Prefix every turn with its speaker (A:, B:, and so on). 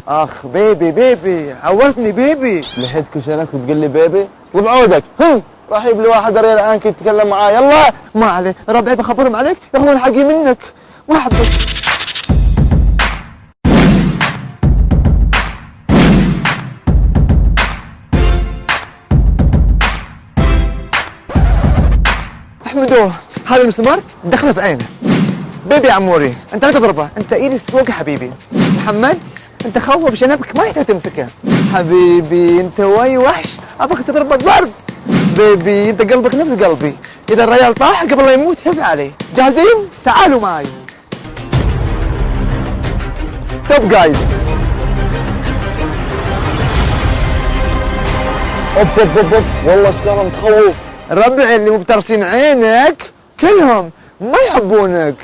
A: اخ بيبي بيبي عورتني بيبي.
B: لحد كشنك وتقول لي بيبي؟ اطلب عودك. راح يجيب لي واحد ريال الان كنت تتكلم معاه. يلا
A: ما عليه ربعي بخبرهم عليك ياخذون حقي منك. ما احبك. احمدوه هذا المسمار دخله في عينه. بيبي عموري انت لا تضربه، انت ايد السوق يا حبيبي. محمد انت خوف شنبك ما يحتاج تمسكه. حبيبي انت واي وحش ابغى تضربه ضرب. بيبي انت قلبك نفس قلبي، اذا الريال طاح قبل لا يموت هف عليه. جاهزين؟ تعالوا معي. ستوب جايز.
B: اوب اوب اوب اوب، والله شكلها متخوف.
A: ربعي اللي مبترسين عينك كلهم ما يحبونك.